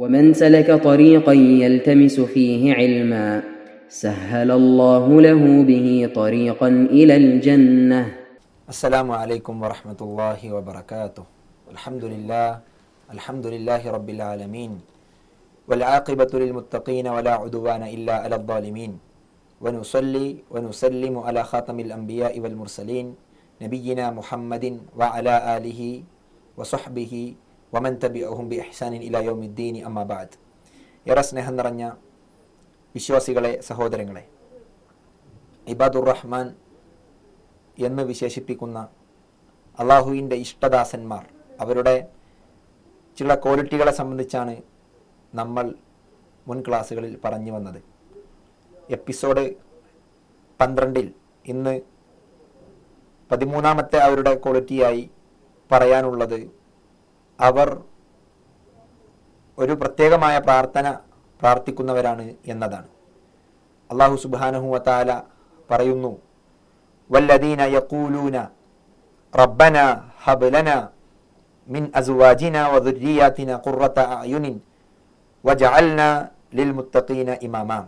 ومن سلك طريقا يلتمس فيه علما سهل الله له به طريقا إلى الجنة. السلام عليكم ورحمة الله وبركاته. الحمد لله رب العالمين والعاقبة للمتقين ولا عدوان إلا على الظالمين ونصلي ونسلم على خاتم الأنبياء والمرسلين نبينا محمد وعلى آله وصحبه വമൻ തബിഅഹും ബിഇഹ്സാനിൻ ഇലാ യൗമിദ്ദീൻ അമ്മാ ബഅദ്. ഏറെ സ്നേഹം നിറഞ്ഞ വിശ്വാസികളെ, സഹോദരങ്ങളെ, ഇബാദുർ റഹ്മാൻ എന്ന് വിശേഷിപ്പിക്കുന്ന അള്ളാഹുവിൻ്റെ ഇഷ്ടദാസന്മാർ, അവരുടെ ചില ക്വാളിറ്റികളെ സംബന്ധിച്ചാണ് നമ്മൾ മുൻ ക്ലാസ്സുകളിൽ പറഞ്ഞു വന്നത്. എപ്പിസോഡ് 12 ഇന്ന് 13ാമത്തെ അവരുടെ ക്വാളിറ്റിയായി പറയാനുള്ളത്, അവർ ഒരു പ്രത്യേകമായ പ്രാർത്ഥന പ്രാർത്ഥിക്കുന്നവരാണ് എന്നതാണ്. അല്ലാഹു സുബ്ഹാനഹു വ തആല പറയുന്നു, വല്ലദീന യഖൂലൂന റബ്ബന ഹബ് ലനാ മിൻ അസ്വാജിനാ വദുർരിയാതിനാ ഖുർറത അഅ്യുനിൻ വജഅൽനാ ലിൽമുത്തഖീന ഇമാമാ.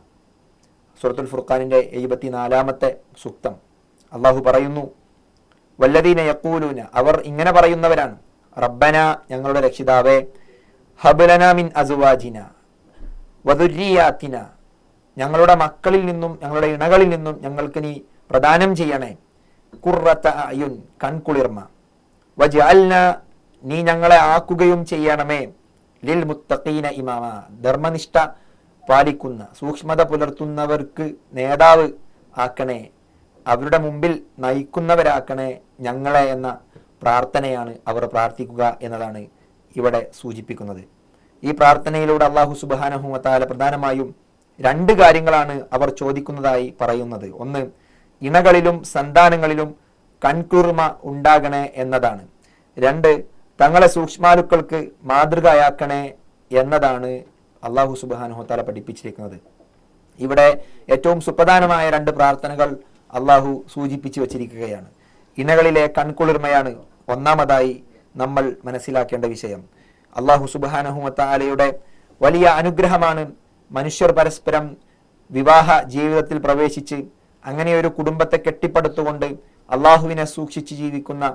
സൂറത്തുൽ ഫുർഖാനിന്റെ 74ാമത്തെ സൂക്തം അല്ലാഹു പറയുന്നു, വല്ലദീന യഖൂലൂന, അവർ ഇങ്ങനെ പറയുന്നവരാണ്, റബ്ബന, ഞങ്ങളുടെ രക്ഷിതാവേ, ഹബ്ലന മിൻ അസ്വാജിന വദുർരിയാതിന, ഞങ്ങളുടെ മക്കളിൽ നിന്നും ഞങ്ങളുടെ ഇണകളിൽ നിന്നും ഞങ്ങൾക്ക് നീ പ്രദാനം ചെയ്യണേ, ഖുർറത അഅ്യുൻ, കൺകുളിർമ, വജഅൽന, നീ ഞങ്ങളെ ആക്കുകയും ചെയ്യണമേ, ലിൽ മുത്തഖീന ഇമാമ, ധർമ്മനിഷ്ഠ പാലിക്കുന്ന സൂക്ഷ്മത പുലർത്തുന്നവർക്ക് നേതാവ് ആക്കണേ, അവരുടെ മുമ്പിൽ നയിക്കുന്നവരാക്കണേ ഞങ്ങളെ എന്ന പ്രാർത്ഥനയാണ് അവർ പ്രാർത്ഥിക്കുക എന്നതാണ് ഇവിടെ സൂചിപ്പിക്കുന്നത്. ഈ പ്രാർത്ഥനയിലൂടെ അല്ലാഹു സുബ്ഹാനഹു വ തആല പ്രധാനമായും 2 കാര്യങ്ങളാണ് അവർ ചോദിക്കുന്നതായി പറയുന്നത്. ഒന്ന്, ഇണകളിലും സന്താനങ്ങളിലും കൺകുളിർമ ഉണ്ടാകണേ എന്നതാണ്. 2, തങ്ങളെ സൂക്ഷ്മാലുക്കൾക്ക് മാതൃകയാക്കണേ എന്നതാണ് അല്ലാഹു സുബ്ഹാനഹു വ തആല പഠിപ്പിച്ചിരിക്കുന്നത്. ഇവിടെ ഏറ്റവും സുപ്രധാനമായ 2 പ്രാർത്ഥനകൾ അല്ലാഹു സൂചിപ്പിച്ചു വച്ചിരിക്കുകയാണ്. ഇണകളിലെ കൺകുളിർമയാണ് ഒന്നാമതായി നമ്മൾ മനസ്സിലാക്കേണ്ട വിഷയം. അല്ലാഹു സുബ്ഹാനഹു വ തആലയുടെ വലിയ അനുഗ്രഹമാണ് മനുഷ്യർ പരസ്പരം വിവാഹ ജീവിതത്തിൽ പ്രവേശിച്ച് അങ്ങനെ ഒരു കുടുംബത്തെ കെട്ടിപ്പടുത്തുകൊണ്ട് അള്ളാഹുവിനെ സൂക്ഷിച്ച് ജീവിക്കുന്ന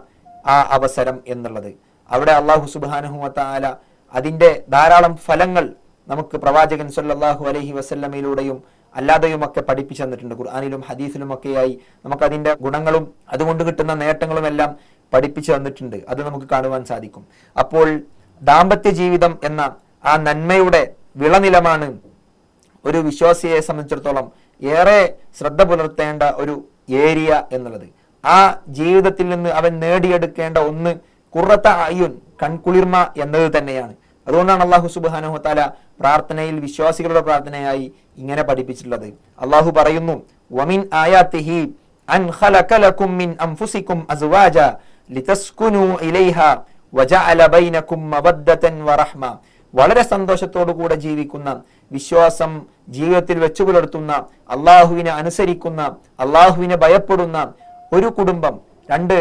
ആ അവസരം എന്നുള്ളത്. അവിടെ അല്ലാഹു സുബ്ഹാനഹു വ തആല അതിൻ്റെ ധാരാളം ഫലങ്ങൾ നമുക്ക് പ്രവാചകൻ സല്ലല്ലാഹു അലൈഹി വസല്ലമയിലൂടെയും അല്ലാതെയുമൊക്കെ പഠിപ്പിച്ചു തന്നിട്ടുണ്ട്. ഖുർആനിലും ഹദീസിലും ഒക്കെയായി നമുക്കതിൻ്റെ ഗുണങ്ങളും അതുകൊണ്ട് കിട്ടുന്ന നേട്ടങ്ങളും എല്ലാം പഠിപ്പിച്ചു തന്നിട്ടുണ്ട്. അത് നമുക്ക് കാണുവാൻ സാധിക്കും. അപ്പോൾ ദാമ്പത്യ ജീവിതം എന്ന ആ നന്മയുടെ വിളനിലമാണ് ഒരു വിശ്വാസിയെ സംബന്ധിച്ചിടത്തോളം ഏറെ ശ്രദ്ധ പുലർത്തേണ്ട ഒരു ഏരിയ എന്നുള്ളത്. ആ ജീവിതത്തിൽ നിന്ന് അവൻ നേടിയെടുക്കേണ്ട ഒന്ന് ഖുർറത അഅ്യുൻ, കൺകുളിർമ എന്നത് തന്നെയാണ്. അതുകൊണ്ടാണ് അല്ലാഹു സുബ്ഹാനഹു വ തആല പ്രാർത്ഥനയിൽ വിശ്വാസികളുടെ പ്രാർത്ഥനയായി ഇങ്ങനെ പഠിപ്പിച്ചിട്ടുള്ളത്. അല്ലാഹു പറയുന്നു, വമിൻ ആയാതിഹി അൻ ഖലഖ ലക്കും മിൻ അൻഫുസികും അസ്വാജ ലിതസ്കുനു ഇലൈഹാ വജഅല ബൈനകും മവദ്ദതൻ വറഹ്മ. വളരെ സന്തോഷത്തോടു കൂടെ ജീവിക്കുന്ന, വിശ്വാസം ജീവിതത്തിൽ വെച്ചു പുലർത്തുന്ന, അള്ളാഹുവിനെ അനുസരിക്കുന്ന, അള്ളാഹുവിനെ ഭയപ്പെടുന്ന ഒരു കുടുംബം, 2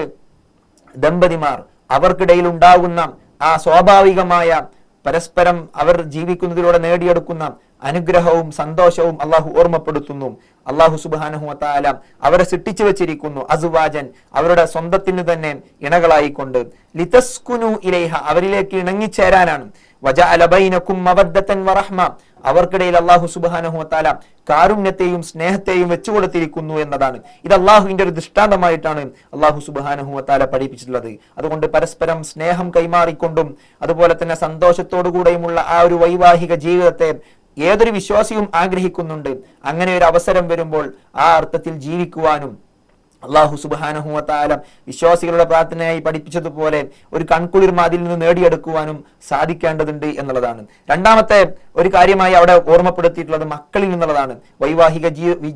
ദമ്പതിമാർ, അവർക്കിടയിൽ ഉണ്ടാകുന്ന ആ സ്വാഭാവികമായ പരസ്പരം അവർ ജീവിക്കുന്നതിലൂടെ നേടിയെടുക്കുന്ന അനുഗ്രഹവും സന്തോഷവും അള്ളാഹു ഓർമ്മപ്പെടുത്തുന്നു. അള്ളാഹു സുബ്ഹാനഹു വ തആല അവരെ സൃഷ്ടിച്ചു വെച്ചിരിക്കുന്നു അസ്വാജൻ, അവരുടെ സ്വന്തത്തിന് തന്നെ ഇണകളായിക്കൊണ്ട്, ലിതസ്കുനു ഇലൈഹ, അവരിലേക്ക് ഇണങ്ങിച്ചേരാനാണ്, വജഅല ബൈനകും മവദ്ദതൻ വറഹ്മ, അവർക്കിടയിൽ അള്ളാഹു സുബ്ഹാനഹു വ തആല കാരുണ്യത്തെയും സ്നേഹത്തെയും വെച്ചു കൊടുത്തിരിക്കുന്നു എന്നതാണ്. ഇത് അള്ളാഹുവിന്റെ ഒരു ദൃഷ്ടാന്തമായിട്ടാണ് അള്ളാഹു സുബ്ഹാനഹു വ തആല പഠിപ്പിച്ചിട്ടുള്ളത്. അതുകൊണ്ട് പരസ്പരം സ്നേഹം കൈമാറിക്കൊണ്ടും അതുപോലെ തന്നെ സന്തോഷത്തോടു കൂടെയുമുള്ള ആ ഒരു വൈവാഹിക ജീവിതത്തെ ഏതൊരു വിശ്വാസിയും ആഗ്രഹിക്കുന്നുണ്ട്. അങ്ങനെ ഒരു അവസരം വരുമ്പോൾ ആ അർത്ഥത്തിൽ ജീവിക്കുവാനും അല്ലാഹു സുബ്ഹാനഹു വ തആല വിശ്വാസികളുടെ പ്രാർത്ഥനയായി പഠിപ്പിച്ചതുപോലെ ഒരു കൺകുളിർമ അതിൽ നിന്ന് നേടിയെടുക്കുവാനും സാധിക്കേണ്ടതുണ്ട് എന്നുള്ളതാണ്. രണ്ടാമത്തെ ഒരു കാര്യമായി അവിടെ ഓർമ്മപ്പെടുത്തിയിട്ടുള്ളത് മക്കളിൽ നിന്നുള്ളതാണ്. വൈവാഹിക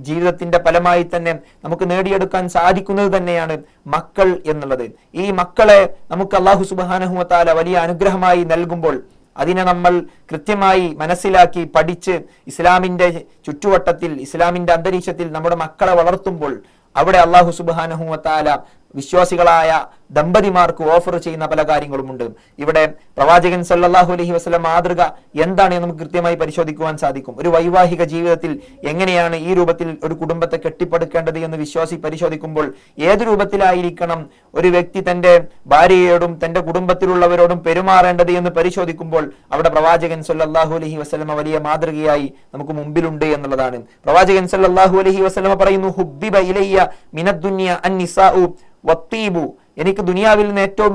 ജീവിതത്തിന്റെ ഫലമായി തന്നെ നമുക്ക് നേടിയെടുക്കാൻ സാധിക്കുന്നത് തന്നെയാണ് മക്കൾ എന്നുള്ളത്. ഈ മക്കളെ നമുക്ക് അല്ലാഹു സുബ്ഹാനഹു വ തആല വലിയ അനുഗ്രഹമായി നൽകുമ്പോൾ അതിനെ നമ്മൾ കൃത്യമായി മനസ്സിലാക്കി പഠിച്ച് ഇസ്ലാമിന്റെ ചുറ്റുവട്ടത്തിൽ, ഇസ്ലാമിന്റെ അന്തരീക്ഷത്തിൽ നമ്മുടെ മക്കളെ വളർത്തുമ്പോൾ അവിടെ അല്ലാഹു സുബ്ഹാനഹു വ തആല വിശ്വാസികളായ ദമ്പതിമാർക്ക് ഓഫർ ചെയ്യുന്ന പല കാര്യങ്ങളുമുണ്ട്. ഇവിടെ പ്രവാചകൻ സല്ലല്ലാഹു അലൈഹി വസല്ലം മാതൃക എന്താണ് എന്ന് നമുക്ക് കൃത്യമായി പരിശോധിക്കുവാൻ സാധിക്കും. ഒരു വൈവാഹിക ജീവിതത്തിൽ എങ്ങനെയാണ് ഈ രൂപത്തിൽ ഒരു കുടുംബത്തെ കെട്ടിപ്പടുക്കേണ്ടത് എന്ന് വിശ്വാസി പരിശോധിക്കുമ്പോൾ ഏത് രൂപത്തിലായിരിക്കണം ഒരു വ്യക്തി തന്റെ ഭാര്യയോടും തന്റെ കുടുംബത്തിലുള്ളവരോടും പെരുമാറേണ്ടത് എന്ന് പരിശോധിക്കുമ്പോൾ അവിടെ പ്രവാചകൻ സല്ലല്ലാഹു അലൈഹി വസല്ലം വലിയ മാതൃകയായി നമുക്ക് മുമ്പിലുണ്ട് എന്നുള്ളതാണ്. പ്രവാചകൻ സല്ലല്ലാഹു അലൈഹി വസല്ലം പറയുന്നു, ഹുബ്ബിബ ഇലയ്യ മിനദ്ദുനിയ അന്നിസാഉ വത്തീബു, എനിക്ക് ദുനിയാവിൽ നിന്ന് ഏറ്റവും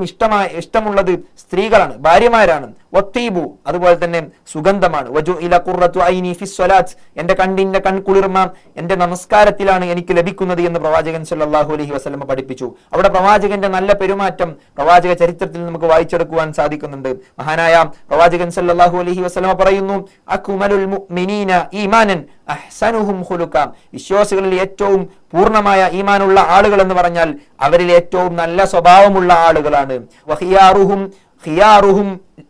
ഇഷ്ടമുള്ളത് സ്ത്രീകളാണ്, ഭാര്യമാരാണ്. വത്തീബു, അതുപോലെ തന്നെ സുഗന്ധമാണ്. വജുഇല ഖുർറത്തു ഐനി ഫിസ്സലാത്ത്, എന്റെ കണ്ണിന്റെ കൺകുളിർമ എന്റെ നമസ്കാരത്തിലാണ് എനിക്ക് ലഭിക്കുന്നത് എന്ന് പ്രവാചകൻ സല്ലല്ലാഹു അലൈഹി വസല്ലം പഠിപ്പിച്ചു. അവിടെ പ്രവാചകന്റെ നല്ല പെരുമാറ്റം പ്രവാചക ചരിത്രത്തിൽ നമുക്ക് വായിച്ചെടുക്കുവാൻ സാധിക്കുന്നുണ്ട്. മഹാനായ പ്രവാചകൻ സല്ലല്ലാഹു അലൈഹി വസല്ലം പറയുന്നു, അക്മലുൽ മുഅ്മിനീന ഈമാനൻ അഹ്സനുഹും ഖുലുഖ, വിശ്വാസികളിൽ ഏറ്റവും പൂർണ്ണമായ ഈമാനുള്ള ആളുകൾ എന്ന് പറഞ്ഞാൽ അവരിൽ ഏറ്റവും നല്ല സ്വഭാവമുള്ള ആളുകളാണ്. വഖിയാറുഹും ഖിയാറുഹും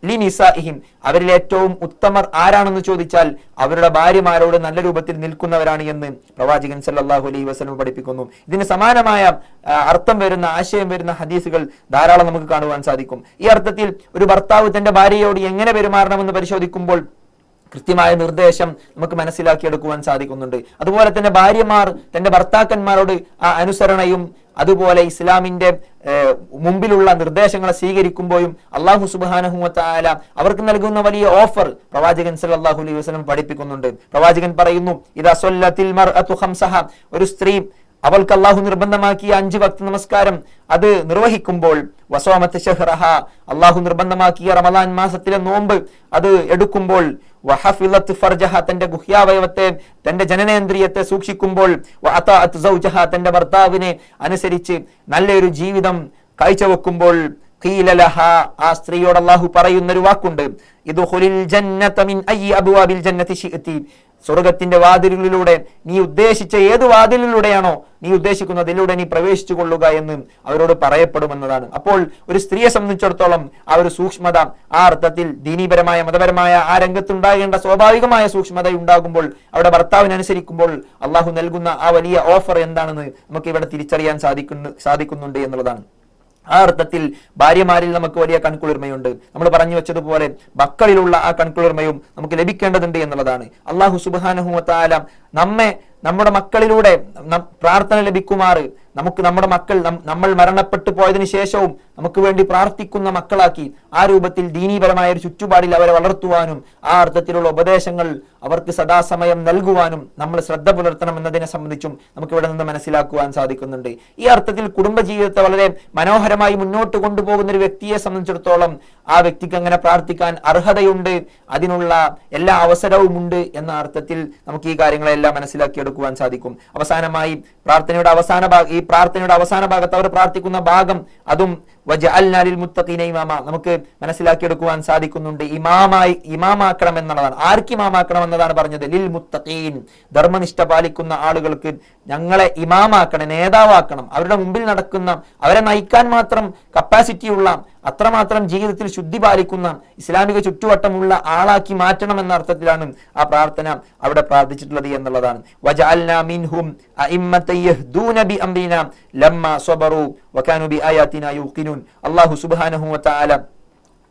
ലിനിസാഇഹിം, അവരിൽ ഏറ്റവും ഉത്തമർ ആരാണെന്ന് ചോദിച്ചാൽ അവരുടെ ഭാര്യമാരോട് നല്ല രൂപത്തിൽ നിൽക്കുന്നവരാണ് എന്ന് പ്രവാചകൻ സല്ലല്ലാഹു അലൈഹി വസല്ലം പഠിപ്പിക്കുന്നു. ഇതിന് സമാനമായ അർത്ഥം വരുന്ന ആശയം വരുന്ന ഹദീസുകൾ ധാരാളം നമുക്ക് കാണുവാൻ സാധിക്കും. ഈ അർത്ഥത്തിൽ ഒരു ഭർത്താവ് തന്റെ ഭാര്യയോട് എങ്ങനെ പെരുമാറണമെന്ന് പരിശോധിക്കുമ്പോൾ കൃത്യമായ നിർദ്ദേശം നമുക്ക് മനസ്സിലാക്കിയെടുക്കുവാൻ സാധിക്കുന്നുണ്ട്. അതുപോലെ തന്നെ ഭാര്യമാർ തന്റെ ഭർത്താക്കന്മാരോട് ആ അനുസരണയും അതുപോലെ ഇസ്ലാമിന്റെ മുമ്പിലുള്ള നിർദ്ദേശങ്ങളെ സ്വീകരിക്കുമ്പോഴും അല്ലാഹു സുബ്ഹാനഹു വ തആല അവർക്ക് നൽകുന്ന വലിയ ഓഫർ പ്രവാചകൻ സല്ലല്ലാഹു അലൈഹി വസല്ലം പഠിപ്പിക്കുന്നുണ്ട്. പ്രവാചകൻ പറയുന്നു, ഇദാ സല്ലത്തിൽ മർഅതു ഖംസഹ, ഒരു സ്ത്രീ അവൾക്ക് അല്ലാഹു നിർബന്ധമാക്കിയ 5 വക്ത് നമസ്കാരം അത് നിർവഹിക്കുമ്പോൾ, വസോമത്ത് ഷഹ്റഹ, അല്ലാഹു നിർബന്ധമാക്കിയ റമദാൻ മാസത്തിലെ നോമ്പ് അത് എടുക്കുമ്പോൾ, വഹഫിളത്ത് ഫർജഹ, തന്റെ ഗുഹ്യാവയവത്തെ തന്റെ ജനനേന്ദ്രിയത്തെ സൂക്ഷിക്കുമ്പോൾ, വഅതാഅത്ത് സൗജഹ, തന്റെ ഭർത്താവിനെ അനുസരിച്ച് നല്ലൊരു ജീവിതം കാഴ്ചവെക്കുമ്പോൾ, ഖീല ലഹ, ആ സ്ത്രീയോട് അല്ലാഹു പറയുന്നൊരു വാക്കുണ്ട്, ഇദ്ഖുലിൽ ജന്നത മിൻ അയ്യി അബ്വാബിൽ ജന്നതി ശിഅതി, സ്വർഗത്തിന്റെ വാതിലുകളിലൂടെ നീ ഉദ്ദേശിച്ച ഏത് വാതിലിലൂടെയാണോ നീ ഉദ്ദേശിക്കുന്നതിലൂടെ നീ പ്രവേശിച്ചു കൊള്ളുക എന്ന് അവരോട് പറയപ്പെടുമെന്നതാണ്. അപ്പോൾ ഒരു സ്ത്രീയെ സംബന്ധിച്ചിടത്തോളം ആ ഒരു സൂക്ഷ്മത, ആ അർത്ഥത്തിൽ ദീനീപരമായ മതപരമായ ആ രംഗത്തുണ്ടാകേണ്ട സ്വാഭാവികമായ സൂക്ഷ്മത ഉണ്ടാകുമ്പോൾ അവിടെ ഭർത്താവിനനുസരിക്കുമ്പോൾ അള്ളാഹു നൽകുന്ന ആ വലിയ ഓഫർ എന്താണെന്ന് നമുക്ക് ഇവിടെ തിരിച്ചറിയാൻ സാധിക്കുന്നുണ്ട് എന്നുള്ളതാണ്. ആ അർത്ഥത്തിൽ ഭാര്യമാരിൽ നമുക്ക് വലിയ കൺകുളിർമയുണ്ട്. നമ്മൾ പറഞ്ഞു വെച്ചതുപോലെ മക്കളിലുള്ള ആ കൺകുളിർമയും നമുക്ക് ലഭിക്കേണ്ടതുണ്ട് എന്നുള്ളതാണ്. അല്ലാഹു സുബ്ഹാനഹു വ തആല നമ്മുടെ മക്കളിലൂടെ പ്രാർത്ഥന ലഭിക്കുമാറ് നമുക്ക് നമ്മുടെ മക്കൾ നമ്മൾ മരണപ്പെട്ടു പോയതിനു ശേഷവും നമുക്ക് വേണ്ടി പ്രാർത്ഥിക്കുന്ന മക്കളാക്കി ആ രൂപത്തിൽ ദീനീപരമായ ഒരു ചുറ്റുപാടിൽ അവരെ വളർത്തുവാനും ആ അർത്ഥത്തിലുള്ള ഉപദേശങ്ങൾ അവർക്ക് സദാസമയം നൽകുവാനും നമ്മൾ ശ്രദ്ധ പുലർത്തണം എന്നതിനെ സംബന്ധിച്ചും നമുക്ക് ഇവിടെ നിന്ന് മനസ്സിലാക്കുവാൻ സാധിക്കുന്നുണ്ട്. ഈ അർത്ഥത്തിൽ കുടുംബജീവിതത്തെ വളരെ മനോഹരമായി മുന്നോട്ട് കൊണ്ടുപോകുന്ന ഒരു വ്യക്തിയെ സംബന്ധിച്ചിടത്തോളം ആ വ്യക്തിക്ക് അങ്ങനെ പ്രാർത്ഥിക്കാൻ അർഹതയുണ്ട്, അതിനുള്ള എല്ലാ അവസരവും ഉണ്ട് എന്ന അർത്ഥത്തിൽ നമുക്ക് ഈ കാര്യങ്ങളെല്ലാം മനസ്സിലാക്കിയെടുക്കുവാൻ സാധിക്കും. അവസാനമായി പ്രാർത്ഥനയുടെ അവസാന ഭാഗത്ത് അവർ പ്രാർത്ഥിക്കുന്ന ഭാഗം അതും വജഅൽനാ ലിൽ മുത്തഖീന ഇമാമ നമുക്ക് മനസ്സിലാക്കിയെടുക്കുവാൻ സാധിക്കുന്നുണ്ട്. ഇമാമാക്കണം എന്നുള്ളതാണ്. ആർക്ക് ഇമാമാക്കണം എന്നതാണ് പറഞ്ഞത്? ലിൽ മുത്തഖീൻ, ധർമ്മനിഷ്ഠ പാലിക്കുന്ന ആളുകൾക്ക് ഞങ്ങളെ ഇമാമാക്കണം, നേതാവാക്കണം. അവരുടെ മുമ്പിൽ നടക്കുന്ന, അവരെ നയിക്കാൻ മാത്രം കപ്പാസിറ്റി ഉള്ള, അത്രമാത്രം ജീവിതത്തിൽ ശുദ്ധി പാലിക്കുന്ന, ഇസ്ലാമിക ചുറ്റുവട്ടമുള്ള ആളാക്കി മാറ്റണം എന്ന അർത്ഥത്തിലാണ് ആ പ്രാർത്ഥന അവിടെ പ്രാർത്ഥിച്ചിട്ടുള്ളത് എന്നുള്ളതാണ്. വജഅൽനാ മിൻഹും അഇമ്മത്തൻ യഹ്ദൂന ബിഅംരിനാ ലമ്മാ സ്വബറു വകാനൂ ബിആയാതിനാ യൂഖിനൂൻ. അല്ലാഹു സുബ്ഹാനഹു വ തആല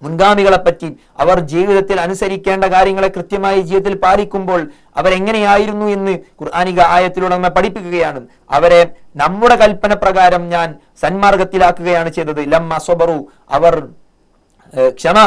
മുൻഗാമികളെ പറ്റി അവർ ജീവിതത്തിൽ അനുസരിക്കേണ്ട കാര്യങ്ങളെ കൃത്യമായി ജീവിതത്തിൽ പാലിക്കുമ്പോൾ അവരെങ്ങനെയായിരുന്നു എന്ന് ഖുർആനിക ആയത്തിലൂടെ നമ്മെ പഠിപ്പിക്കുകയാണ്. അവരെ നമ്മുടെ കൽപ്പന പ്രകാരം ഞാൻ സന്മാർഗത്തിലാക്കുകയാണ് ചെയ്തത്. ലമ്മ സ്വബറു, അവർ ക്ഷമ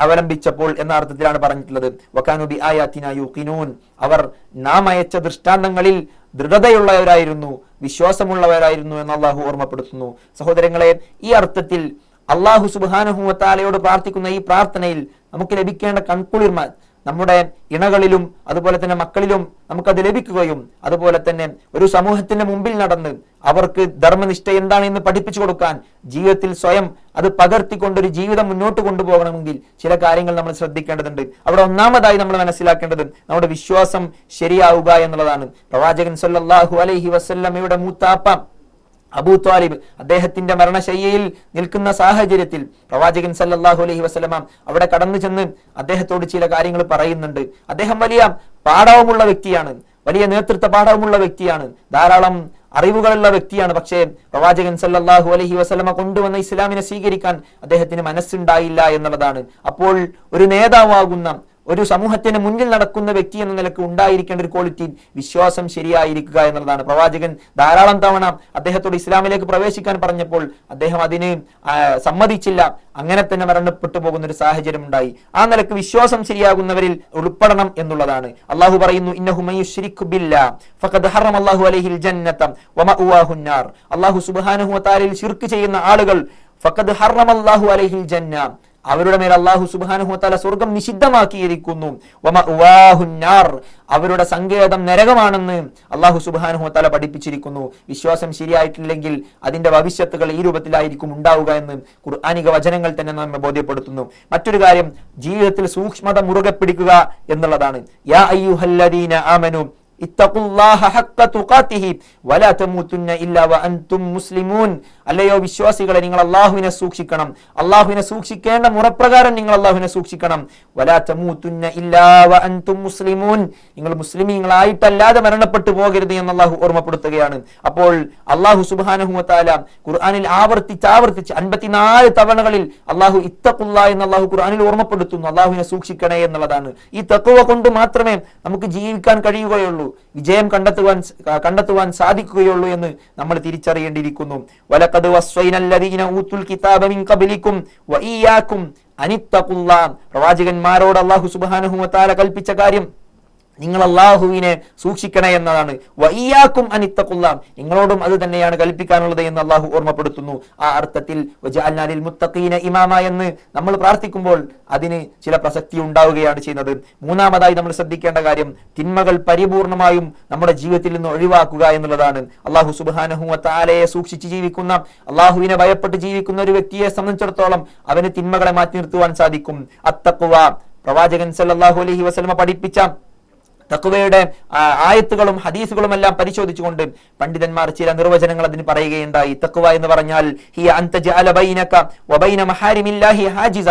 അവലംബിച്ചപ്പോൾ എന്ന അർത്ഥത്തിലാണ് പറഞ്ഞിട്ടുള്ളത്. വകാനൂ ബിആയാതിനാ യൂഖിനൂൻ, അവർ നാം അയച്ച ദൃഷ്ടാന്തങ്ങളിൽ ദൃഢതയുള്ളവരായിരുന്നു, വിശ്വാസമുള്ളവരായിരുന്നു എന്ന് അള്ളാഹു ഓർമ്മപ്പെടുത്തുന്നു. സഹോദരങ്ങളെ, ഈ അർത്ഥത്തിൽ അള്ളാഹു സുബ്ഹാനഹു വ തആലയോട് പ്രാർത്ഥിക്കുന്ന ഈ പ്രാർത്ഥനയിൽ നമുക്ക് ലഭിക്കേണ്ട കൺകുളിർമ നമ്മുടെ ഇണകളിലും അതുപോലെ തന്നെ മക്കളിലും നമുക്കത് ലഭിക്കുകയും അതുപോലെ തന്നെ ഒരു സമൂഹത്തിന്റെ മുമ്പിൽ നടന്ന് അവർക്ക് ധർമ്മനിഷ്ഠ എന്താണെന്ന് പഠിപ്പിച്ചു കൊടുക്കാൻ ജീവിതത്തിൽ സ്വയം അത് പകർത്തിക്കൊണ്ടൊരു ജീവിതം മുന്നോട്ട് കൊണ്ടുപോകണമെങ്കിൽ ചില കാര്യങ്ങൾ നമ്മൾ ശ്രദ്ധിക്കേണ്ടതുണ്ട്. അവിടെ ഒന്നാമതായി നമ്മൾ മനസ്സിലാക്കേണ്ടത് നമ്മുടെ വിശ്വാസം ശരിയാവുക എന്നുള്ളതാണ്. പ്രവാചകൻ സല്ലല്ലാഹു അലൈഹി വസല്ലമയുടെ മൂത്താപ്പ അബൂ ത്വാലിബ് അദ്ദേഹത്തിന്റെ മരണശയ്യയിൽ നിൽക്കുന്ന സാഹചര്യത്തിൽ പ്രവാചകൻ സല്ലല്ലാഹു അലൈഹി വസല്ലമ അവിടെ കടന്നു ചെന്ന് അദ്ദേഹത്തോട് ചില കാര്യങ്ങൾ പറയുന്നുണ്ട്. അദ്ദേഹം വലിയ പാഠവുമുള്ള വ്യക്തിയാണ്, വലിയ നേതൃത്വ പാഠവുമുള്ള വ്യക്തിയാണ്. ധാരാളം അറിവുകളുള്ള വ്യക്തിയാണ്. പക്ഷേ പ്രവാചകൻ സല്ലല്ലാഹു അലൈഹി വസല്ലമ കൊണ്ടുവന്ന ഇസ്ലാമിനെ സ്വീകരിക്കാൻ അദ്ദേഹത്തിന് മനസ്സുണ്ടായില്ല എന്നുള്ളതാണ്. അപ്പോൾ ഒരു നേതാവാകുന്ന, ഒരു സമൂഹത്തിന് മുന്നിൽ നടക്കുന്ന വ്യക്തി എന്ന നിലക്ക് ഉണ്ടായിരിക്കേണ്ട ഒരു ക്വാളിറ്റി വിശ്വാസം ശരിയായിരിക്കുക എന്നുള്ളതാണ്. പ്രവാചകൻ ധാരാളം തവണ അദ്ദേഹത്തോട് ഇസ്ലാമിലേക്ക് പ്രവേശിക്കാൻ പറഞ്ഞപ്പോൾ അദ്ദേഹം അതിന് സമ്മതിച്ചില്ല. അങ്ങനെ തന്നെ മരണപ്പെട്ടു പോകുന്ന ഒരു സാഹചര്യം ഉണ്ടായി. ആ നിലക്ക് വിശ്വാസം ശരിയാകുന്നവരിൽ ഉൾപ്പെടണം എന്നുള്ളതാണ്. അള്ളാഹു പറയുന്നു, ഇന്നഹു മയ്യുശ്രിക് ബില്ലാഹ് ഫഖദ് ഹറമല്ലാഹു അലൈഹിൽ ജന്നത വമഅവാഹുൻ നാർ. അള്ളാഹു സുബ്ഹാനഹു വ തആലയിൽ ശിർക്ക് ചെയ്യുന്ന ആളുകൾ ഫഖദ് ഹറമല്ലാഹു അലൈഹിൽ ജന്ന, അവരുടെ മേൽ അല്ലാഹു സുബ്ഹാനഹു വ തആല സ്വർഗ്ഗം നിഷിദ്ധമാക്കിയിരിക്കുന്നു. വമഅവാഹുൻ നാർ, അവരുടെ സങ്കേതം നരകമാണെന്ന് അല്ലാഹു സുബ്ഹാനഹു വ തആല പഠിപ്പിച്ചിരിക്കുന്നു. വിശ്വാസം ശരിയായിട്ടില്ലെങ്കിൽ അതിന്റെ ഭവിഷ്യത്തുകൾ ഈ രൂപത്തിലായിരിക്കും ഉണ്ടാവുക എന്ന് ഖുർആനിക വചനങ്ങൾ തന്നെ നമ്മെ ബോധ്യപ്പെടുത്തുന്നു. മറ്റൊരു കാര്യം, ജീവിതത്തിൽ സൂക്ഷ്മത മുറുകെ പിടിക്കുക എന്നുള്ളതാണ്. യാ അയ്യുഹല്ലദീന ആമനു ഇത്തഖുല്ലാഹ ഹഖ്ക തുഖാതിഹി വലാ തമൂതുന്ന ഇല്ലാ വഅൻതും മുസ്ലിമൂൻ. അല്ലയോ വിശ്വാസികളെ, നിങ്ങൾ അല്ലാഹുവിനെ സൂക്ഷിക്കണം. അല്ലാഹുവിനെ സൂക്ഷിക്കേണ്ട മുറപ്രകാരം നിങ്ങൾ അല്ലാഹുവിനെ സൂക്ഷിക്കണം. വലാ തമൂതുന്ന ഇല്ലാ വഅൻതും മുസ്ലിമൂൻ, നിങ്ങൾ മുസ്ലിമീങ്ങളായിട്ടല്ലാതെ മരണപ്പെട്ടു പോകരുത് എന്ന് അല്ലാഹു ഓർമ്മപ്പെടുത്തുകയാണ്. അപ്പോൾ അല്ലാഹു സുബ്ഹാനഹു വ തആല ഖുർആനിൽ ആവർത്തിച്ച് 54 തവണകളിൽ അല്ലാഹു ഇത്തഖുല്ലാ എന്ന് അല്ലാഹു ഖുർആനിൽ ഓർമ്മപ്പെടുത്തുന്നു. അല്ലാഹുവിനെ സൂക്ഷിക്കണേ എന്നുള്ളതാണ്. ഈ തഖ്വ കൊണ്ട് മാത്രമേ നമുക്ക് ജീവിക്കാൻ കഴിയുകയുള്ളൂ, വിജയം കണ്ടെത്തുവാൻ സാധിക്കുകയുള്ളൂ എന്ന് നമ്മൾ തിരിച്ചറിയേണ്ടിയിരിക്കുന്നു. വലഖദ് വസ്വൈനല്ലദീന ഊതുൽ കിതാബ മിൻ ഖബ്ലികും വഇയ്യാകും അനിത്തഖുല്ലാഹ്. പ്രവാചകന്മാരോട് അല്ലാഹു സുബ്ഹാനഹു വ തആല കൽപ്പിച്ച കാര്യം നിങ്ങൾ അല്ലാഹുവിനെ സൂക്ഷിക്കണേ എന്നതാണ്. വഇയ്യാകും അനിത്തഖുല്ലാഹ്, നിങ്ങളോടും അത് തന്നെയാണ് കൽപ്പിക്കാനുള്ളത് എന്ന് അല്ലാഹു ഓർമ്മപ്പെടുത്തുന്നു. ആ അർത്ഥത്തിൽ വജഅൽനാ ലിൽ മുത്തഖീന ഇമാമ എന്ന് നമ്മൾ പ്രാർത്ഥിക്കുമ്പോൾ അതിന് ചില പ്രസക്തി ഉണ്ടാവുകയാണ് ചെയ്യുന്നത്. മൂന്നാമതായി നമ്മൾ ശ്രദ്ധിക്കേണ്ട കാര്യം, തിന്മകൾ പരിപൂർണമായും നമ്മുടെ ജീവിതത്തിൽ നിന്ന് ഒഴിവാക്കുക എന്നുള്ളതാണ്. അല്ലാഹു സുബ്ഹാനഹു വ തആലയെ സൂക്ഷിച്ച് ജീവിക്കുന്ന, അല്ലാഹുവിനെ ഭയപ്പെട്ട് ജീവിക്കുന്ന ഒരു വ്യക്തിയെ സംബന്ധിച്ചിടത്തോളം അവന് തിന്മകളെ മാറ്റി നിർത്തുവാൻ സാധിക്കും. അത്തഖ്വ, പ്രവാചകൻ സല്ലല്ലാഹു അലൈഹി വസല്ലമ പഠിപ്പിച്ച തഖ്വയുടെ ആയത്തുകളും ഹദീസുകളും എല്ലാം പരിശോധിച്ചുകൊണ്ട് പണ്ഡിതന്മാർ ചില നിർവചനങ്ങൾ അതിന് പറയുകയുണ്ടായി. തഖ്വ എന്ന് പറഞ്ഞാൽ ഹിയ അൻ തജഅല ബൈനക വബൈന മഹാരിമില്ലാഹി ഹാജിസ,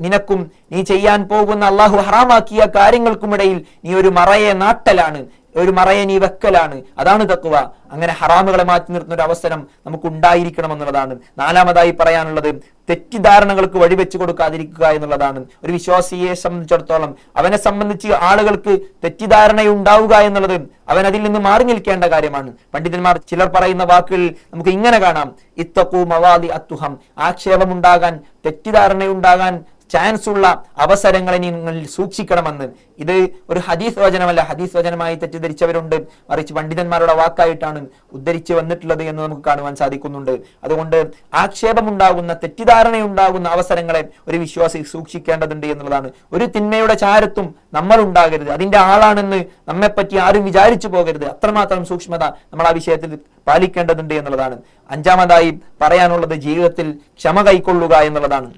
നിനക്കും നീ ചെയ്യാൻ പോകുന്ന അല്ലാഹു ഹറാമാക്കിയ കാര്യങ്ങൾക്കുമിടയിൽ നീ ഒരു മറയെ നാട്ടലാണ്, ഒരു മറയെ നീ വെക്കലാണ്. അതാണ് തഖ്വ. അങ്ങനെ ഹറാമുകളെ മാറ്റി നിർത്തുന്ന ഒരു അവസരം നമുക്ക് ഉണ്ടായിരിക്കണം എന്നുള്ളതാണ്. നാലാമതായി പറയാനുള്ളത്, തെറ്റിദ്ധാരണകൾക്ക് വഴിവെച്ചു കൊടുക്കാതിരിക്കുക എന്നുള്ളതാണ്. ഒരു വിശ്വാസിയെ സംബന്ധിച്ചിടത്തോളം അവനെ സംബന്ധിച്ച് ആളുകൾക്ക് തെറ്റിദ്ധാരണയുണ്ടാവുക എന്നുള്ളത് അവൻ അതിൽ നിന്ന് മാറി നിൽക്കേണ്ട കാര്യമാണ്. പണ്ഡിതന്മാർ ചിലർ പറയുന്ന വാക്കുകൾ നമുക്ക് ഇങ്ങനെ കാണാം, ഇത്തഖൂ മവാദി അത്തുഹം, ആക്ഷേപമുണ്ടാകാൻ, തെറ്റിദ്ധാരണയുണ്ടാകാൻ ചാൻസ് ഉള്ള അവസരങ്ങളെ നിങ്ങൾ സൂക്ഷിക്കണമെന്ന്. ഇത് ഒരു ഹദീസ് വചനമല്ല, ഹദീസ് വചനമായി തെറ്റിദ്ധരിച്ചവരുണ്ട്, മറിച്ച് പണ്ഡിതന്മാരുടെ വാക്കായിട്ടാണ് ഉദ്ധരിച്ചു വന്നിട്ടുള്ളത് എന്ന് നമുക്ക് കാണുവാൻ സാധിക്കുന്നുണ്ട്. അതുകൊണ്ട് ആക്ഷേപമുണ്ടാകുന്ന, തെറ്റിദ്ധാരണയുണ്ടാകുന്ന അവസരങ്ങളെ ഒരു വിശ്വാസി സൂക്ഷിക്കേണ്ടതുണ്ട് എന്നുള്ളതാണ്. ഒരു തിന്മയുടെ ചാരത്തും നമ്മൾ ഉണ്ടാകരുത്, അതിന്റെ ആളാണെന്ന് നമ്മെപ്പറ്റി ആരും വിചാരിച്ചു പോകരുത്. അത്രമാത്രം സൂക്ഷ്മത നമ്മൾ ആ വിഷയത്തിൽ പാലിക്കേണ്ടതുണ്ട് എന്നുള്ളതാണ്. അഞ്ചാമതായി പറയാനുള്ളത്, ജീവിതത്തിൽ ക്ഷമ കൈക്കൊള്ളുക എന്നുള്ളതാണ്.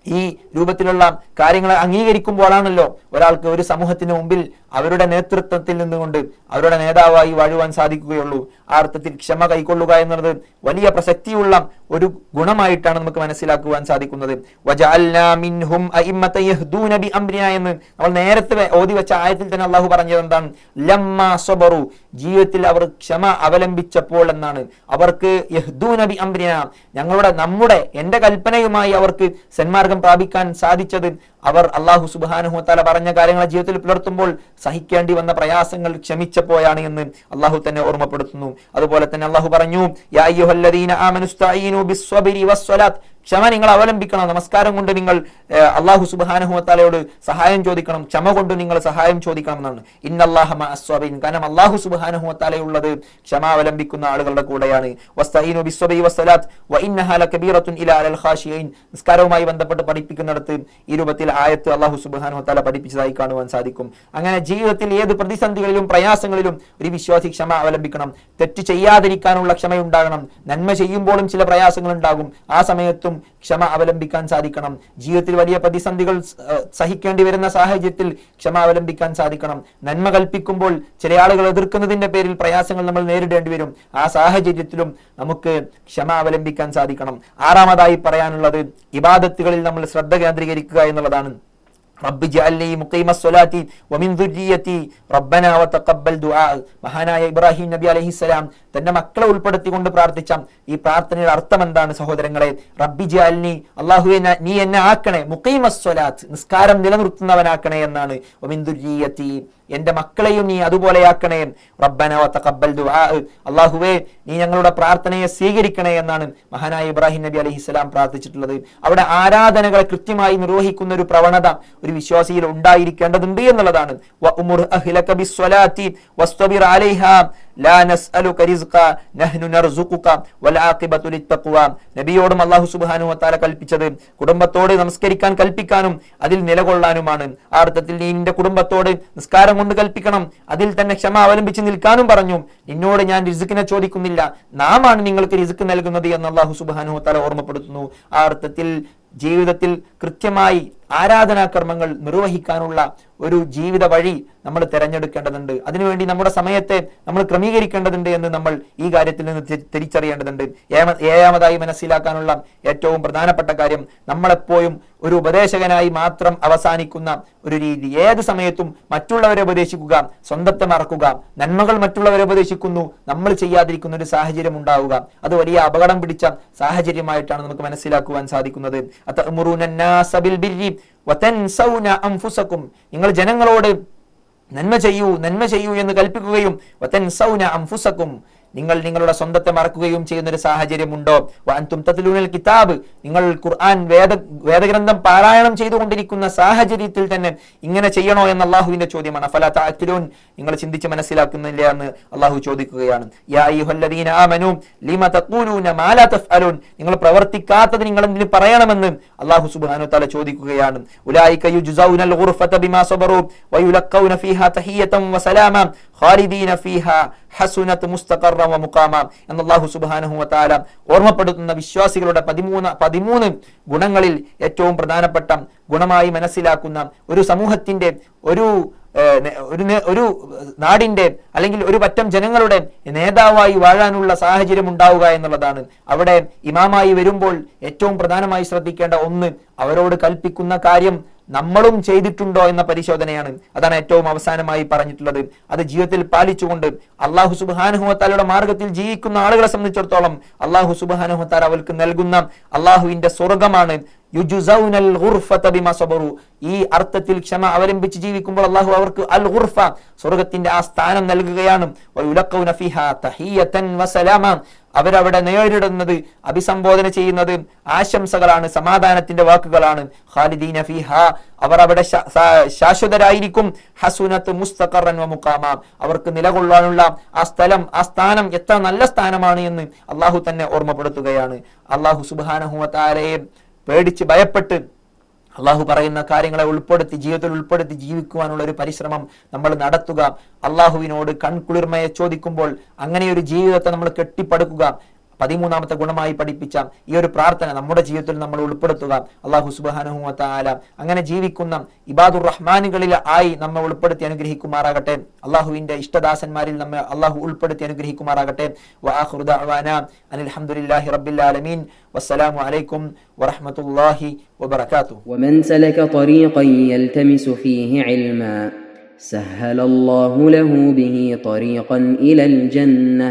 ഈ രൂപത്തിലുള്ള കാര്യങ്ങളെ അംഗീകരിക്കുമ്പോഴാണല്ലോ ഒരാൾക്ക് ഒരു സമൂഹത്തിന് മുമ്പിൽ അവരുടെ നേതൃത്വത്തിൽ നിന്നുകൊണ്ട് അവരുടെ നേതാവായി വാഴുവാൻ സാധിക്കുകയുള്ളൂ. ആ അർത്ഥത്തിൽ ക്ഷമ കൈക്കൊള്ളുക എന്നുള്ളത് വലിയ പ്രസക്തിയുള്ള ഒരു ഗുണമായിട്ടാണ് നമുക്ക് മനസ്സിലാക്കുവാൻ സാധിക്കുന്നത്. വജഅൽനാ മിൻഹും അഇമ്മത യഹ്ദൂന ബിഅംരിനാ എന്ന് നമ്മൾ നേരത്തെ ഓതി വെച്ച ആയത്തിൽ തന്നെ അല്ലാഹു പറഞ്ഞത് എന്താണ്? ലമ്മാ സബറു, ജീവിതത്തിൽ അവർ ക്ഷമ അവലംബിച്ചപ്പോൾ എന്നാണ്. അവർക്ക് യഹ്ദൂന ബിഅംരിനാ, നമ്മുടെ എന്റെ കൽപ്പനയുമായി അവർക്ക് സന്മാർഗം പ്രാപിക്കാൻ സാധിച്ചത് അവർ അല്ലാഹു സുബ്ഹാനഹു വ തആല പറഞ്ഞ കാര്യങ്ങളെ ജീവിതത്തിൽ പുലർത്തുമ്പോൾ സഹിക്കേണ്ടി വന്ന പ്രയാസങ്ങൾ ക്ഷമിച്ചപ്പോഴാണ് എന്ന് അല്ലാഹു തന്നെ ഓർമ്മപ്പെടുത്തുന്നു. അതുപോലെ തന്നെ അല്ലാഹു പറഞ്ഞു, യാ അയ്യുഹല്ലദീന ആമനുസ്തഈനു ബിസ്സബ്രി വസ്സലാത്ത്, ക്ഷമ നിങ്ങൾ അവലംബിക്കണം. നമസ്കാരം കൊണ്ട് നിങ്ങൾ അല്ലാഹു സുബ്ഹാനഹു വ തആലയോട് സഹായം ചോദിക്കണം, ക്ഷമ കൊണ്ട് നിങ്ങൾ സഹായം ചോദിക്കണം എന്നാണ്. ഇന്നല്ലാഹ മഅസ്സബീൻ, കാരണം അല്ലാഹു സുബ്ഹാനഹു വ തആലയുള്ളത് ക്ഷമ അവലംബിക്കുന്ന ആളുകളുടെ കൂടെയാണ്. വസ്തഈനു ബിസ്സബ്രി വസ്സലാത്ത് വഇന്നഹാ ലകബീറത്തുൻ ഇലാ അൽ ഖാശിഈൻ, നിസ്കാരവുമായി ബന്ധപ്പെട്ട് പഠിപ്പിക്കുന്നിടത്ത് ഈ രൂപത്തിൽ ആയത്ത് അല്ലാഹു സുബ്ഹാനഹു വ തആല പഠിപ്പിച്ചതായി കാണുവാൻ സാധിക്കും. അങ്ങനെ ജീവിതത്തിൽ ഏത് പ്രതിസന്ധികളിലും പ്രയാസങ്ങളിലും ഒരു വിശ്വാസി ക്ഷമ അവലംബിക്കണം. തെറ്റ് ചെയ്യാതിരിക്കാനുള്ള ക്ഷമയുണ്ടാകണം. നന്മ ചെയ്യുമ്പോഴും ചില പ്രയാസങ്ങൾ ഉണ്ടാകും, ആ സമയത്തും ക്ഷമ അവലംബിക്കാൻ സാധിക്കണം. ജീവിതത്തിൽ വലിയ പ്രതിസന്ധികൾ സഹിക്കേണ്ടി വരുന്ന സാഹചര്യത്തിൽ ക്ഷമ അവലംബിക്കാൻ സാധിക്കണം. നന്മ കൽപ്പിക്കുമ്പോൾ ചില ആളുകൾ എതിർക്കുന്നതിന്റെ പേരിൽ പ്രയാസങ്ങൾ നമ്മൾ നേരിടേണ്ടി വരും, ആ സാഹചര്യത്തിലും നമുക്ക് ക്ഷമ അവലംബിക്കാൻ സാധിക്കണം. ആറാമതായി പറയാനുള്ളത്, ഇബാദത്തുകളിൽ നമ്മൾ ശ്രദ്ധ കേന്ദ്രീകരിക്കുക എന്നുള്ളതാണ്. റബ്ബി ജഅൽനി മുഖീമസ്സലാത്തി വമിൻ ദുർരിയതി റബ്ബനാ വതഖബ്ബൽ ദുആ. മഹാനായ ഇബ്രാഹിം നബി അലൈഹിസ്സലാം തന്റെ മക്കളെ ഉൾപ്പെടുത്തിക്കൊണ്ട് പ്രാർത്ഥിച്ച ഈ പ്രാർത്ഥനയുടെ അർത്ഥം എന്താണ് സഹോദരങ്ങളെ? റബ്ബി ജഅൽനി, അല്ലാഹുവേ നീ എന്നെ ആക്കണേ, മുഖീമസ്സലാത്ത്, നിസ്കാരം നിലനിർത്തുന്നവനാക്കണേ എന്നാണ്. വമിൻ ദുർരിയതി, എന്റെ മക്കളെയും നീ അതുപോലെയാക്കണേ. റബ്ബനാ വതഖബ്ബൽ ദുആ, അല്ലാഹുവേ നീ ഞങ്ങളുടെ പ്രാർത്ഥനയെ സ്വീകരിക്കണേ എന്നാണ് മഹാനായ ഇബ്രാഹിം നബി അലൈഹിസ്സലാം പ്രാർത്ഥിച്ചിട്ടുള്ളത്. അവിടെ ആരാധനകളെ കൃത്യമായി നിർവഹിക്കുന്ന ഒരു പ്രവണത ഒരു വിശ്വാസിയിൽ ഉണ്ടായിരിക്കേണ്ടതുണ്ട് എന്നുള്ളതാണ്. വഅ്മുർ അഹ്ലക ബിസ്സലാത്തി വസ്തബിർ അലൈഹാ ലാ നസ്അലുക റിസ്ഖ നഹ്നു നർസുഖുക വൽ ആഖിബതു ലിത്തഖ്വ. നബിയോടും അല്ലാഹു സുബ്ഹാനഹു വ തആല കൽപ്പിച്ചത് കുടുംബത്തോട് നമസ്കരിക്കാൻ കൽപ്പിക്കാനും അതിൽ നിലകൊള്ളാനുമാണ്. ആ അർത്ഥത്തിൽ നീ നിന്റെ കുടുംബത്തോട് നിസ്കാരം കൊണ്ട് കൽപ്പിക്കണം, അതിൽ തന്നെ ക്ഷമ അവലംബിച്ച് നിൽക്കാനും പറഞ്ഞു. നിന്നോട് ഞാൻ റിസ്ക്കിനെ ചോദിക്കുന്നില്ല, നാം ആണ് നിങ്ങൾക്ക് റിസ്ക് നൽകുന്നത് എന്ന് അല്ലാഹു സുബ്ഹാനഹു വ തആല ഓർമ്മപ്പെടുത്തുന്നു. ആ അർത്ഥത്തിൽ ജീവിതത്തിൽ കൃത്യമായി ആരാധനാകർമ്മങ്ങൾ നിർവഹിക്കാനുള്ള ഒരു ജീവിത വഴി നമ്മൾ തിരഞ്ഞെടുക്കേണ്ടതുണ്ട്. അതിനുവേണ്ടി നമ്മുടെ സമയത്തെ നമ്മൾ ക്രമീകരിക്കേണ്ടതുണ്ട് എന്ന് നമ്മൾ ഈ കാര്യത്തിൽ നിന്ന് തിരിച്ചറിയേണ്ടതുണ്ട്. ഏഴാമതായി മനസ്സിലാക്കാനുള്ള ഏറ്റവും പ്രധാനപ്പെട്ട കാര്യം, നമ്മളെപ്പോഴും ഒരു ഉപദേശകനായി മാത്രം അവസാനിക്കുന്ന ഒരു രീതി. ഏത് സമയത്തും മറ്റുള്ളവരെ ഉപദേശിക്കുക, സ്വന്തത്തെ മറക്കുക, നന്മകൾ മറ്റുള്ളവരെ ഉപദേശിക്കുന്നു, നമ്മൾ ചെയ്യാതിരിക്കുന്ന ഒരു സാഹചര്യം ഉണ്ടാവുക. അത് വലിയ അപകടം പിടിച്ച സാഹചര്യമായിട്ടാണ് നമുക്ക് മനസ്സിലാക്കുവാൻ സാധിക്കുന്നത്. നിങ്ങൾ ജനങ്ങളോട് നന്മ ചെയ്യൂ എന്ന് കൽപ്പിക്കുകയും നിങ്ങൾ നിങ്ങളുടെ സ്വന്തത്തെ മറക്കുകയും ചെയ്യുന്ന ഒരു സാഹചര്യം ഉണ്ടോ? വഅൻതും തത്ലൂനൽ കിതാബ്, നിങ്ങൾ ഖുർആൻ വേദഗ്രന്ഥം പാരായണം ചെയ്തുകൊണ്ടിരിക്കുന്ന സാഹചര്യത്തിൽ തന്നെ ഇങ്ങനെ ചെയ്യണോ എന്ന അല്ലാഹുവിന്റെ ചോദ്യമാണ്. ഫലാ തഅഖിലൂൻ, നിങ്ങൾ ചിന്തിച്ച് മനസ്സിലാക്കുന്നില്ല എന്ന് അല്ലാഹു ചോദിക്കുകയാണ്. യാ അയ്യുഹല്ലദീന ആമനൂ ലിമ തഖൂലൂന മാ ലാ തഫ്അലൂൻ, നിങ്ങൾ പ്രവർത്തിക്കാത്തത് നിങ്ങൾ എന്തിന് പറയണമെന്ന് അല്ലാഹു സുബ്ഹാനഹു വ തആല ചോദിക്കുകയാണ്. ഉലൈക യുജ്സൗനൽ ഗുർഫത ബിമാ സബറൂ വയുലഖൗന ഫീഹാ തഹിയ്യതൻ വസലാമ ഖാലിദീന ഫീഹാ ഹസുനത് മുസ്തഖറ വ മുഖാമ എന്ന് അല്ലാഹു സുബ്ഹാനഹു വ തആല ഓർമ്മപ്പെടുത്തുന്ന വിശ്വാസികളുടെ 13 ഗുണങ്ങളിൽ ഏറ്റവും പ്രധാനപ്പെട്ട ഗുണമായി മനസ്സിലാക്കുന്ന ഒരു സമൂഹത്തിന്റെ ഒരു നാടിന്റെ അല്ലെങ്കിൽ ഒരു പറ്റം ജനങ്ങളുടെ നേതാവായി വാഴാനുള്ള സാഹചര്യം ഉണ്ടാവുക എന്നുള്ളതാണ്. അവിടെ ഇമാമായി വരുമ്പോൾ ഏറ്റവും പ്രധാനമായി ശ്രദ്ധിക്കേണ്ട ഒന്ന്, അവരോട് കൽപ്പിക്കുന്ന കാര്യം നമ്മളും ചെയ്തിട്ടുണ്ടോ എന്ന പരിശോധനയാണ്. അതാണ് ഏറ്റവും അവസാനമായി പറഞ്ഞിട്ടുള്ളത്. അത് ജീവിതത്തിൽ പാലിച്ചുകൊണ്ട് അല്ലാഹു സുബ്ഹാനഹു വ തആലയുടെ മാർഗത്തിൽ ജീവിക്കുന്ന ആളുകളെ സംബന്ധിച്ചിടത്തോളം അല്ലാഹു സുബ്ഹാനഹു വ തആല അവർക്ക് നൽകുന്ന അല്ലാഹുവിന്റെ സ്വർഗ്ഗമാണ്. യുജ്സൗനൽ ഗുർഫത ബിമാ സബറു, ഈ അർത്ഥത്തിൽ ക്ഷമ അവലംബിച്ച് ജീവിക്കുമ്പോൾ അല്ലാഹു അവർക്ക് അൽ ഗുർഫ, സ്വർഗ്ഗത്തിന്റെ ആ സ്ഥാനം നൽകുകയാണ്. വയുലഖൗന ഫീഹാ തഹിയ്യതൻ വസലാമ, അവരവിടെ നേരിടുന്നത്, അഭിസംബോധന ചെയ്യുന്നത് ആശംസകളാണ്, സമാധാനത്തിന്റെ വാക്കുകളാണ്. ഖാലിദീന ഫീഹാ, അവർ അവിടെ ശാശ്വതരായിരിക്കും. ഹസുനത്ത് മുസ്തഖറൻ വ മുഖാമ, അവർക്ക് നിലകൊള്ളാനുള്ള ആ സ്ഥാനം എത്ര നല്ല സ്ഥാനമാണ് എന്ന് അല്ലാഹു തന്നെ ഓർമ്മപ്പെടുത്തുകയാണ്. അല്ലാഹു സുബ്ഹാനഹു വ തആലയെ പേടിച്ച് ഭയപ്പെട്ട് അള്ളാഹു പറയുന്ന കാര്യങ്ങളെ ജീവിതത്തിൽ ഉൾപ്പെടുത്തി ജീവിക്കുവാനുള്ള ഒരു പരിശ്രമം നമ്മൾ നടത്തുക. അള്ളാഹുവിനോട് കൺകുളിർമയെ ചോദിക്കുമ്പോൾ അങ്ങനെ ഒരു ജീവിതത്തെ നമ്മൾ കെട്ടിപ്പടുക്കുക. 13ാമത്തെ ഗുണമായി പഠിപ്പിച്ച ഈ ഒരു പ്രാർത്ഥന നമ്മുടെ ജീവിതത്തിൽ നമ്മൾ ഉൾപ്പെടുത്തുക. അല്ലാഹു സുബ്ഹാനഹു വ തആല അങ്ങനെ ജീവിക്കുന്ന ഇബാദുർ റഹ്മാനുകളിൽ ആയി നമ്മെ ഉൾപ്പെടുത്തി അനുഗ്രഹിക്കുമാറാകട്ടെ. അല്ലാഹുവിന്റെ ഇഷ്ടദാസന്മാരിൽ നമ്മെ അല്ലാഹു ഉൾപ്പെടുത്തി അനുഗ്രഹിക്കുമാറാകട്ടെ. വആഖിറു ദഅവാനാ അനിൽ ഹംദുലില്ലാഹി റബ്ബിൽ ആലമീൻ. വസ്സലാമു അലൈക്കും വറഹ്മത്തുള്ളാഹി വബറകാതുഹു. ومن سلك طريقا يلتمس فيه علما سهل الله له به طريقا إلى الجنة